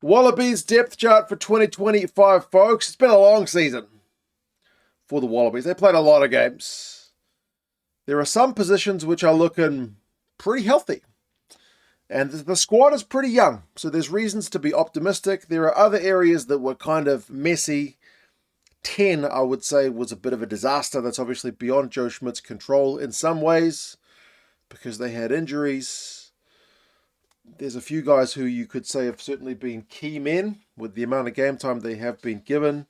Wallabies depth chart for 2025, folks. It's been a long season for the Wallabies. They played a lot of games. There are some positions which are looking pretty healthy. And the squad is pretty young, so there's reasons to be optimistic. There are other areas that were kind of messy. 10, I would say, was a bit of a disaster. That's obviously beyond Joe Schmidt's control in some ways because they had injuries. There's a few guys who you could say have certainly been key men with the amount of game time they have been given.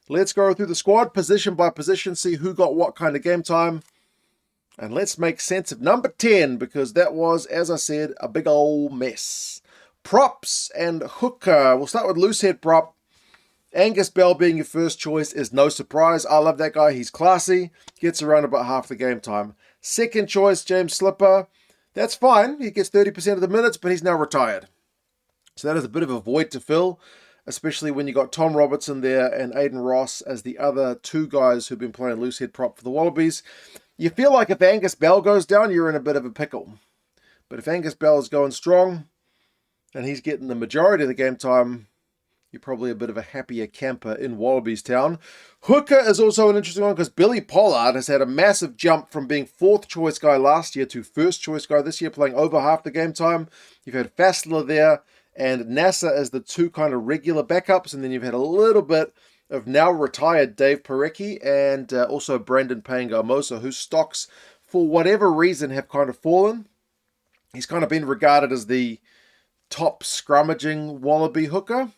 Let's go through the squad position by position, see who got what kind of game time. And let's make sense of number 10 because that was, as I said, a big old mess. Props and hooker. We'll start with loosehead prop. Angus Bell being your first choice is no surprise. I love that guy. He's classy. Gets around about half the game time. Second choice, James Slipper. That's fine. He gets 30% of the minutes, but he's now retired. So that is a bit of a void to fill, especially when you got Tom Robertson there and Aiden Ross as the other two guys who've been playing loosehead prop for the Wallabies. You feel like if Angus Bell goes down, you're in a bit of a pickle. But if Angus Bell is going strong and he's getting the majority of the game time, you're probably a bit of a happier camper in Wallabies town. Hooker is also an interesting one because Billy Pollard has had a massive jump from being fourth choice guy last year to first choice guy this year, playing over half the game time. You've had Fassler there and NASA as the two kind of regular backups, and then you've had a little bit of now retired Dave Parecki and also Brandon Payne-Garmosa, whose stocks, for whatever reason, have kind of fallen. He's kind of been regarded as the top scrummaging Wallaby hooker,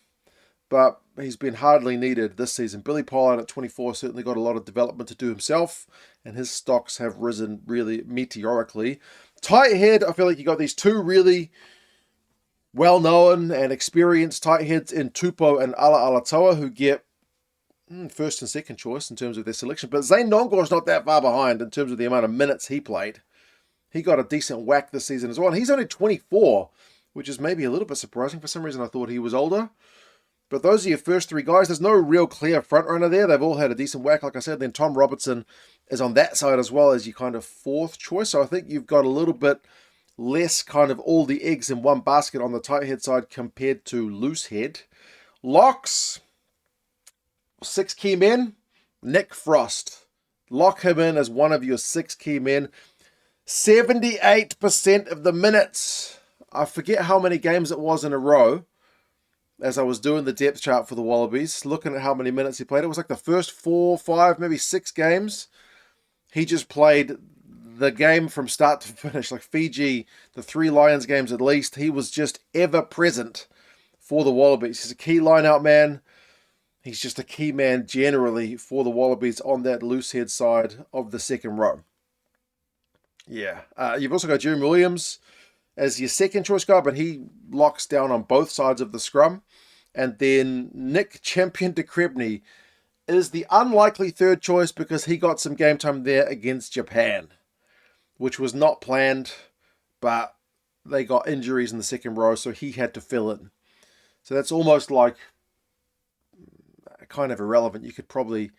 but he's been hardly needed this season. Billy Pollard at 24 certainly got a lot of development to do himself, and his stocks have risen really meteorically. Tight head, I feel like you got these two really well-known and experienced tight heads in Tupou and Ala Alatoa who get first and second choice in terms of their selection. But Zane Nongor's not that far behind in terms of the amount of minutes he played. He got a decent whack this season as well. And he's only 24, which is maybe a little bit surprising. For some reason, I thought he was older. But those are your first three guys. There's no real clear front runner there. They've all had a decent whack, like I said. Then Tom Robertson is on that side as well as your kind of fourth choice. So I think you've got a little bit less kind of all the eggs in one basket on the tight head side compared to loose head. Locks. 6 key men, Nick Frost. Lock him in as one of your 6 key men. 78% of the minutes. I forget how many games it was in a row as I was doing the depth chart for the Wallabies, looking at how many minutes he played. It was like the first 4, 5, maybe 6 games. He just played the game from start to finish. Like Fiji, the 3 Lions games at least, he was just ever present for the Wallabies. He's a key line-out man. He's just a key man generally for the Wallabies on that loose head side of the second row. Yeah. You've also got Jeremy Williams as your second choice guy, but he locks down on both sides of the scrum. And then Nick Champion de Krebney is the unlikely third choice because he got some game time there against Japan, which was not planned, but they got injuries in the second row, so he had to fill in. So that's almost like kind of irrelevant. You could probably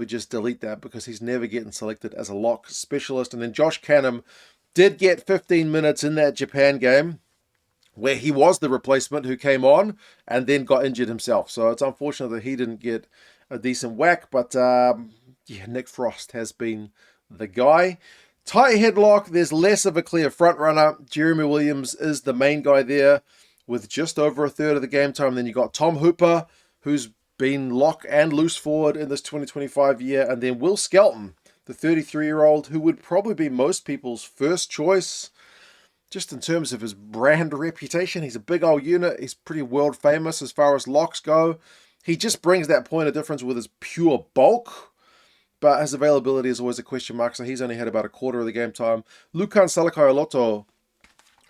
just delete that because he's never getting selected as a lock specialist. And then Josh Canham did get 15 minutes in that Japan game where he was the replacement who came on and then got injured himself. So it's unfortunate that he didn't get a decent whack, but Nick Frost has been the guy. Tight headlock, there's less of a clear front runner. Jeremy Williams is the main guy there with just over a third of the game time. Then you got Tom Hooper, who's been lock and loose forward in this 2025 year. And then Will Skelton, the 33-year-old, who would probably be most people's first choice, just in terms of his brand reputation. He's a big old unit. He's pretty world famous as far as locks go. He just brings that point of difference with his pure bulk, but his availability is always a question mark, so he's only had about a quarter of the game time. Lukan Salakaia-Loto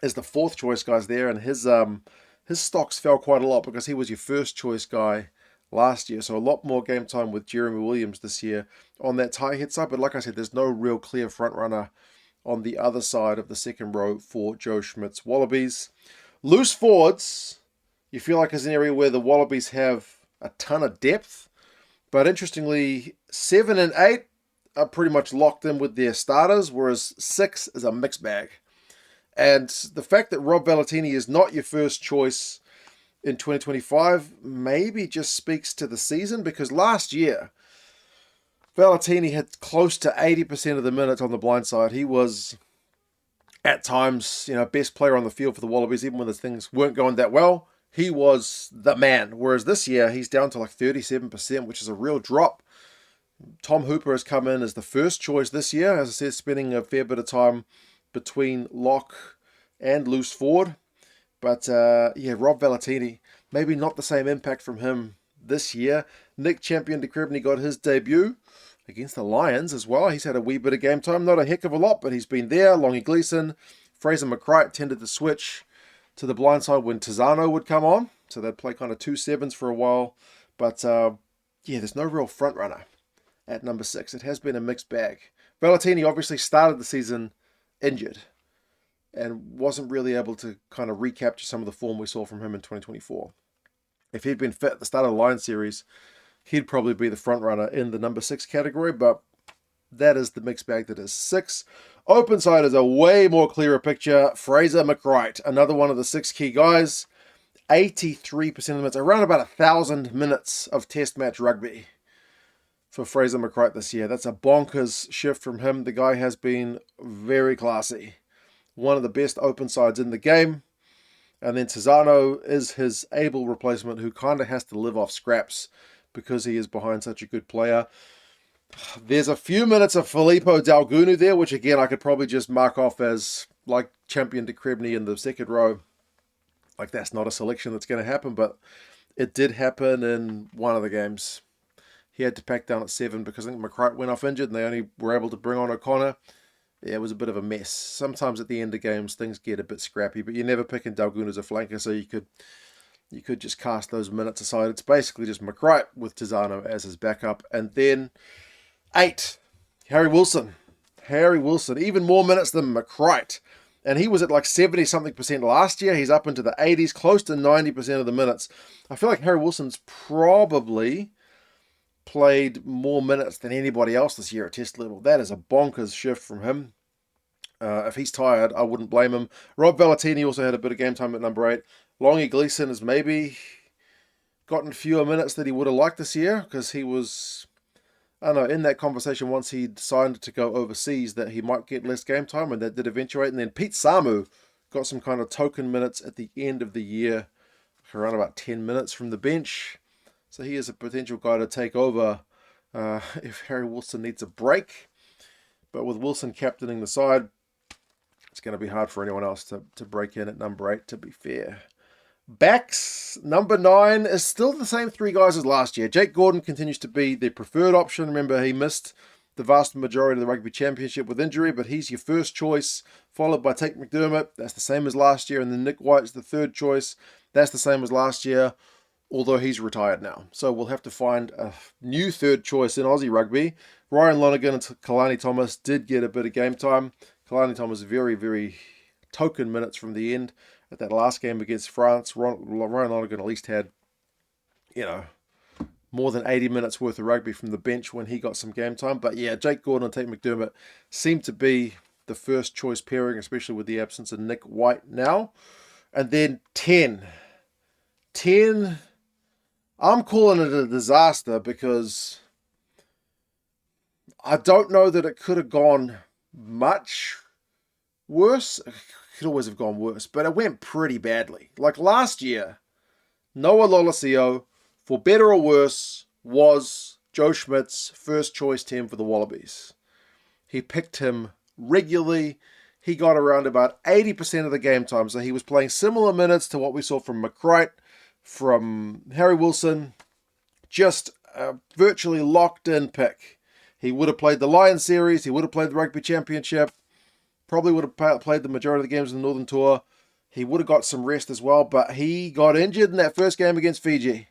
is the fourth choice guys there, and his stocks fell quite a lot because he was your first choice guy last year. So a lot more game time with Jeremy Williams this year on that tight head side. But like I said, there's no real clear front runner on the other side of the second row for Joe Schmidt's Wallabies. Loose forwards, you feel like is an area where the Wallabies have a ton of depth. But interestingly, 7 and 8 are pretty much locked in with their starters, whereas 6 is a mixed bag. And the fact that Rob Valentini is not your first choice in 2025 maybe just speaks to the season, because last year Valetini had close to 80% of the minutes on the blind side. He was at times, best player on the field for the Wallabies, even when the things weren't going that well. He was the man. Whereas this year, he's down to like 37%, which is a real drop. Tom Hooper has come in as the first choice this year, as I said, spending a fair bit of time between lock and loose forward. But Rob Valetini, maybe not the same impact from him this year. Nick Champion de Cribney got his debut against the Lions as well. He's had a wee bit of game time, not a heck of a lot, but he's been there. Longy Gleeson, Fraser McCright tended to switch to the blind side when Tizano would come on. So they'd play kind of 2 sevens for a while. But there's no real front runner at number 6. It has been a mixed bag. Valetini obviously started the season injured and wasn't really able to kind of recapture some of the form we saw from him in 2024. If he'd been fit at the start of the Lions series, he'd probably be the front runner in the number 6 category, but that is the mixed bag that is 6. Open side is a way more clearer picture. Fraser McCright, another one of the 6 key guys. 83% of the minutes, around about 1,000 minutes of test match rugby for Fraser McCright this year. That's a bonkers shift from him. The guy has been very classy. One of the best open sides in the game. And then Tizano is his able replacement, who kind of has to live off scraps because he is behind such a good player. There's a few minutes of Filippo Dalgunu there, which again I could probably just mark off as like Champion de Cribney in the second row. Like, that's not a selection that's going to happen, but it did happen in one of the games. He had to pack down at 7 because I think McCright went off injured and they only were able to bring on O'Connor. Yeah, it was a bit of a mess. Sometimes at the end of games things get a bit scrappy, but you're never picking Dalgunu as a flanker, so you could just cast those minutes aside. It's basically just McCright with Tizano as his backup. And then 8, Harry Wilson. Harry Wilson, even more minutes than McCright. And he was at like 70-something% last year. He's up into the 80s, close to 90% of the minutes. I feel like Harry Wilson's probably played more minutes than anybody else this year at test level. That is a bonkers shift from him. If he's tired, I wouldn't blame him. Rob Valetini also had a bit of game time at number 8. Longy Gleeson has maybe gotten fewer minutes than he would have liked this year because he was, I don't know, in that conversation once he decided to go overseas that he might get less game time, and that did eventuate. And then Pete Samu got some kind of token minutes at the end of the year, around about 10 minutes from the bench. So he is a potential guy to take over if Harry Wilson needs a break. But with Wilson captaining the side, it's going to be hard for anyone else to break in at number 8, to be fair. Backs, number 9 is still the same 3 guys as last year. Jake Gordon continues to be the preferred option. Remember, he missed the vast majority of the Rugby Championship with injury, but he's your first choice, followed by Tate McDermott. That's the same as last year. And then Nick White's the third choice. That's the same as last year, although he's retired now. So we'll have to find a new third choice in Aussie rugby. Ryan Lonergan and Kalani Thomas did get a bit of game time. Kalani Thomas very, very token minutes from the end. At that last game against France, Ryan Lonergan at least had, more than 80 minutes worth of rugby from the bench when he got some game time. But yeah, Jake Gordon and Tate McDermott seem to be the first choice pairing, especially with the absence of Nick White now. And then 10. 10, I'm calling it a disaster because I don't know that it could have gone much worse. It could always have gone worse, but it went pretty badly. Like last year, Noah Lolesio, for better or worse, was Joe Schmidt's first choice 10 for the Wallabies. He picked him regularly. He got around about 80% of the game time, so he was playing similar minutes to what we saw from McCright, from Harry Wilson. Just a virtually locked-in pick. He would have played the Lions series. He would have played the Rugby Championship. Probably would have played the majority of the games in the Northern Tour. He would have got some rest as well, but he got injured in that first game against Fiji.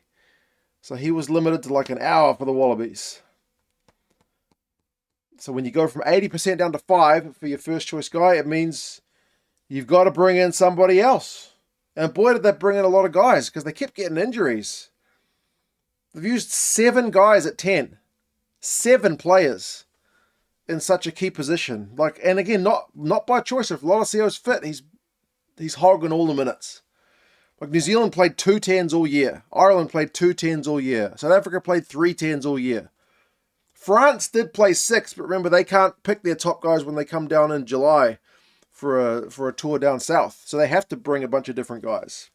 So he was limited to like an hour for the Wallabies. So when you go from 80% down to 5 for your first choice guy, it means you've got to bring in somebody else. And boy, did that bring in a lot of guys because they kept getting injuries. They've used 7 guys at 10. 7 players in such a key position. And again, not by choice. If Lolasio's fit, he's hogging all the minutes. Like New Zealand played 2 10s all year. Ireland played 2 10s all year. South Africa played 3 10s all year. France did play 6, but remember they can't pick their top guys when they come down in July for a tour down south. So they have to bring a bunch of different guys.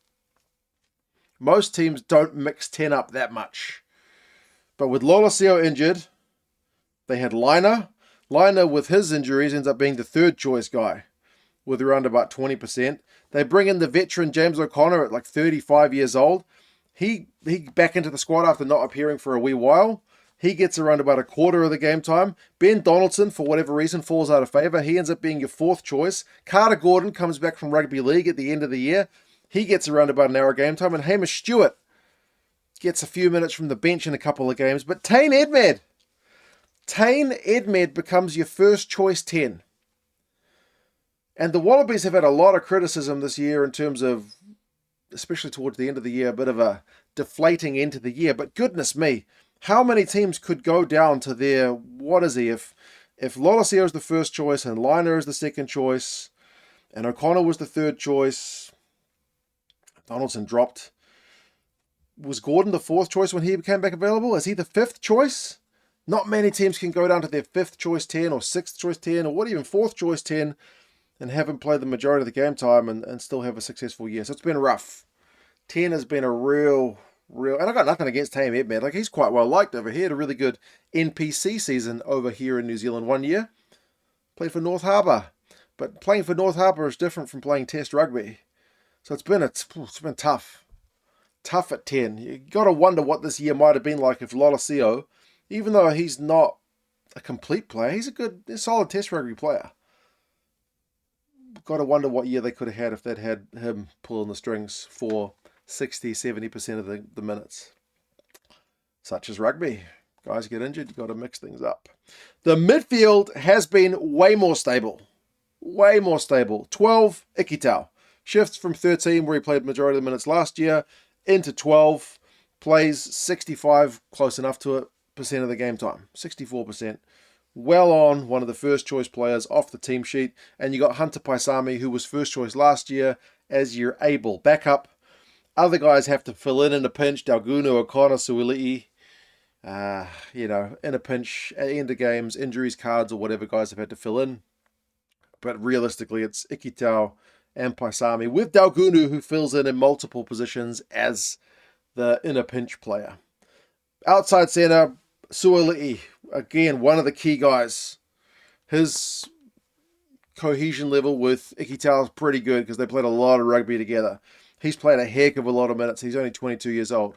Most teams don't mix 10 up that much. But with Lolosio injured, they had Liner. Liner with his injuries ends up being the third choice guy with around about 20%. They bring in the veteran James O'Connor at like 35 years old. He back into the squad after not appearing for a wee while. He gets around about a quarter of the game time. Ben Donaldson, for whatever reason, falls out of favour. He ends up being your fourth choice. Carter Gordon comes back from Rugby League at the end of the year. He gets around about an hour game time. And Hamish Stewart gets a few minutes from the bench in a couple of games. But Tane Edmed becomes your first choice 10. And the Wallabies have had a lot of criticism this year in terms of, especially towards the end of the year, a bit of a deflating end to the year. But goodness me, how many teams could go down to their, what is he, if Lolosio is the first choice and Liner is the second choice and O'Connor was the third choice, Donaldson dropped. Was Gordon the fourth choice when he became back available? Is he the fifth choice? Not many teams can go down to their fifth choice 10 or sixth choice 10 or what even fourth choice 10 and have him play the majority of the game time and still have a successful year. So it's been rough. 10 has been a real, and I got nothing against Tame Edmed. Like, he's quite well liked over here. He had a really good NPC season over here in New Zealand one year. Played for North Harbour. But playing for North Harbour is different from playing Test rugby. So it's been tough. Tough at 10. You got to wonder what this year might have been like if Lolosio, even though he's not a complete player, he's a solid Test rugby player. Got to wonder what year they could have had if they'd had him pulling the strings for 60, 70% of the minutes. Such as rugby. Guys get injured, you've got to mix things up. The midfield has been way more stable. Way more stable. 12, Ikitau. Shifts from 13, where he played majority of the minutes last year, into 12. Plays 65, close enough to it, percent of the game time. 64%. Well on, one of the first choice players off the team sheet. And you got Hunter Paisami, who was first choice last year, as your able backup. Other guys have to fill in a pinch. Daugunu, O'Connor, Suili'i. In a pinch, at the end of games, injuries, cards, or whatever guys have had to fill in. But realistically, it's Ikitau and Paisami, with Daugunu, who fills in multiple positions as the inner pinch player. Outside centre, Suili'i, again, one of the key guys. His cohesion level with Ikitau is pretty good because they played a lot of rugby together. He's played a heck of a lot of minutes. He's only 22 years old.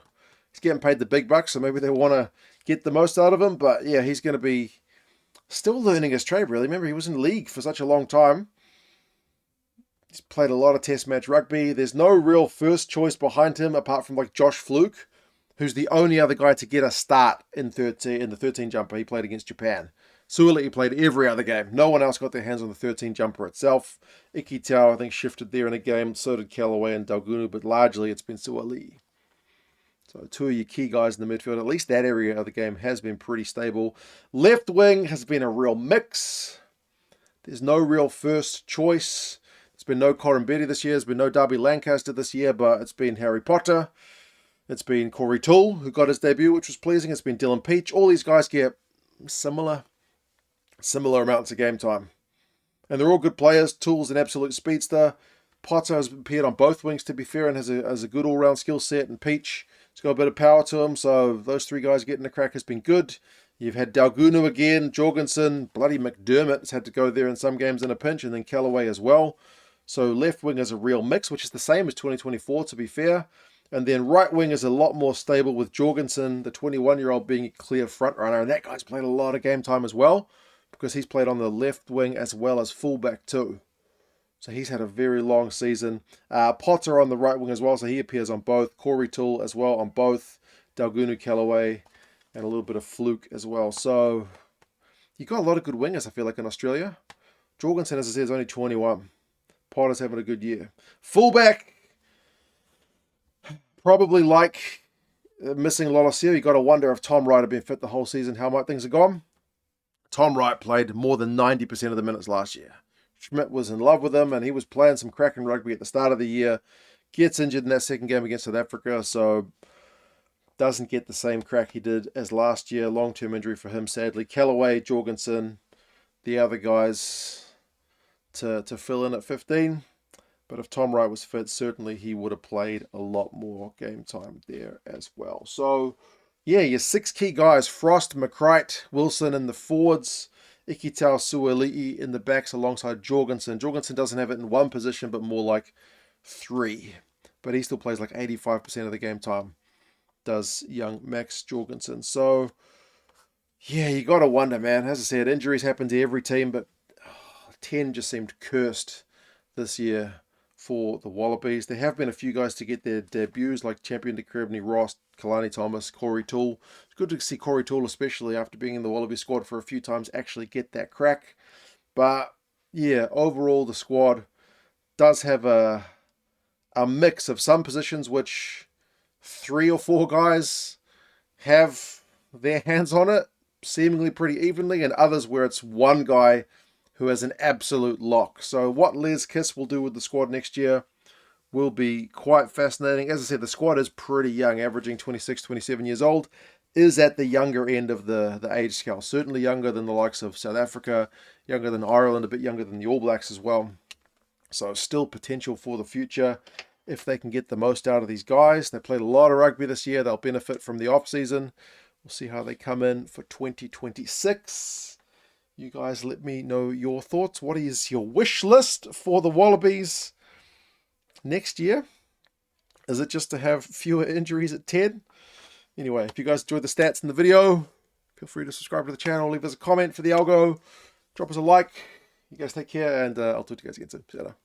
He's getting paid the big bucks, so maybe they want to get the most out of him. But yeah, he's going to be still learning his trade, really. Remember, he was in league for such a long time. He's played a lot of test match rugby. There's no real first choice behind him apart from like Josh Fluke, who's the only other guy to get a start in the 13 jumper. He played against Japan. Suili'i played every other game. No one else got their hands on the 13 jumper itself. Ikitau, I think, shifted there in a game. So did Callaway and Daugunu, but largely it's been Suili'i. So two of your key guys in the midfield. At least that area of the game has been pretty stable. Left wing has been a real mix. There's no real first choice. There's been no Corin Betty this year. There's been no Darby Lancaster this year, but it's been Harry Potter. It's been Corey Toole, who got his debut, which was pleasing. It's been Dylan Peach. All these guys get similar amounts of game time. And they're all good players. Toole's an absolute speedster. Potter has appeared on both wings, to be fair, and has a good all-round skill set. And Peach has got a bit of power to him. So those three guys getting a crack has been good. You've had Daugunu again, Jorgensen, bloody McDermott has had to go there in some games in a pinch, and then Callaway as well. So left wing is a real mix, which is the same as 2024, to be fair. And then right wing is a lot more stable with Jorgensen, the 21-year-old, being a clear front runner. And that guy's played a lot of game time as well, because he's played on the left wing as well as fullback too. So he's had a very long season. Potter on the right wing as well, so he appears on both. Corey Toole as well on both. Daugunu, Callaway, and a little bit of Fluke as well. So you got a lot of good wingers, I feel like, in Australia. Jorgensen, as I said, is only 21. Potter's having a good year. Fullback, probably like missing Lolosio. You got to wonder if Tom Wright had been fit the whole season, how might things have gone. Tom Wright played more than 90% of the minutes last year. Schmdt was in love with him, and he was playing some cracking rugby at the start of the year. Gets injured in that second game against South Africa, so doesn't get the same crack he did as last year. Long-term injury for him, sadly. Callaway, Jorgensen, the other guys to fill in at 15. But if Tom Wright was fit, certainly he would have played a lot more game time there as well. So, yeah, your 6 key guys, Frost, McCright, Wilson in the forwards, Ikitau Suali'i in the backs alongside Jorgensen. Jorgensen doesn't have it in one position, but more like 3. But he still plays like 85% of the game time, does young Max Jorgensen. So, yeah, you got to wonder, man. As I said, injuries happen to every team, but 10 just seemed cursed this year for the Wallabies. There have been a few guys to get their debuts, like champion Dekribney Ross, Kalani Thomas, Corey Toole. It's good to see Corey Toole, especially after being in the Wallaby squad for a few times, actually get that crack. But yeah, overall the squad does have a mix of some positions which 3 or 4 guys have their hands on it, seemingly pretty evenly, and others where it's one guy who has an absolute lock. So what Les Kiss will do with the squad next year will be quite fascinating. As I said, the squad is pretty young, averaging 26, 27 years old, is at the younger end of the age scale. Certainly younger than the likes of South Africa, younger than Ireland, a bit younger than the All Blacks as well. So still potential for the future if they can get the most out of these guys. They played a lot of rugby this year. They'll benefit from the off-season. We'll see how they come in for 2026. You guys let me know your thoughts. What is your wish list for the Wallabies next year? Is it just to have fewer injuries at 10? Anyway, if you guys enjoyed the stats in the video, feel free to subscribe to the channel, leave us a comment for the algo, drop us a like. You guys take care, and I'll talk to you guys again soon. See you later.